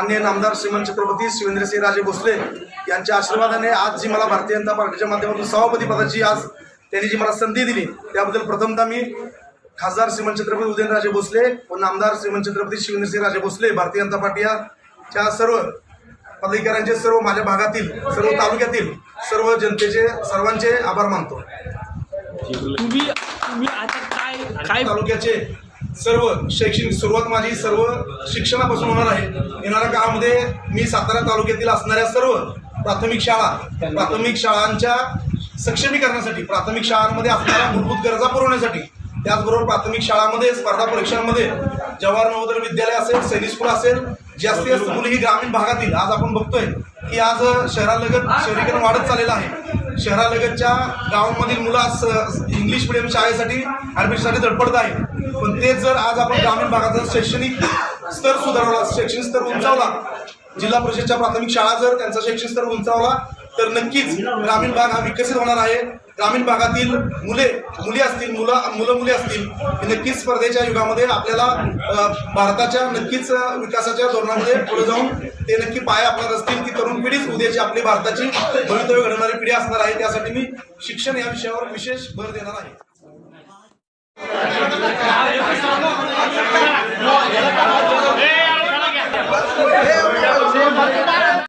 माननीय नामदार श्रीमंत छत्रपती शिवेंद्रसिंह राजे भोसले यांच्या आशीर्वादाने आज जी मला भारतीय जनता पार्टीच्या माध्यमातून सभापती पदाची आज त्यांनी जी मला संधी दिली त्याबद्दल प्रथमतः मी खासदार श्रीमंत छत्रपती उदयनराजे भोसले व नामदार श्रीमंत छत्रपती शिवेंद्रसिंह राजे भोसले भारतीय जनता पार्टीच्या सर्व पदाधिकाऱ्यांचे, सर्व माझ्या भागातील, सर्व तालुक्यातील सर्व जनतेचे सर्वांचे आभार मानतो। तुम्ही आता काय तालुक्याचे सर्व शैक्षणिक सुरुवात माझी सर्व शिक्षणापासून होणार आहे। येणाऱ्या काळामध्ये मी सातारा तालुक्यातील असणाऱ्या सर्व प्राथमिक शाळांच्या सक्षमीकरणासाठी, प्राथमिक शाळांमध्ये असणाऱ्या मूलभूत गरजा पुरवण्यासाठी, त्याचबरोबर प्राथमिक शाळांमध्ये स्पर्धा परीक्षांमध्ये जवाहर नवोदय विद्यालय असेल, सैनिक स्कूल असेल, जास्तीत जास्त मुलं ही ग्रामीण भागातील, आज आपण बघतोय की आज शहरालगत शहरीकरण वाढत चाललेलं आहे। शहरालगतच्या गावांमधील मुलं आज इंग्लिश मिडियम शाळेसाठी ॲडमिशनसाठी धडपडत आहे, पण तेच जर आज आपण ग्रामीण भागाचा शैक्षणिक स्तर सुधारवला, शैक्षणिक स्तर उंचावला, जिल्हा परिषदच्या प्राथमिक शाळा जर त्यांचा शैक्षणिक स्तर उंचावला तर नक्कीच ग्रामीण भाग हा विकसित होणार आहे। ग्रामीण भागातील मुली असतील, मुली असतील, हे नक्कीच स्पर्धेच्या युगामध्ये आपल्याला भारताच्या नक्कीच विकासाच्या धोरणामध्ये पुढे जाऊन ते नक्की पाया आपल्याला असतील की तरुण पिढीच उद्याची आपली भारताची भवितव्य घडवणारी पिढी असणार आहे। त्यासाठी मी शिक्षण या विषयावर विशेष भर देणार आहे।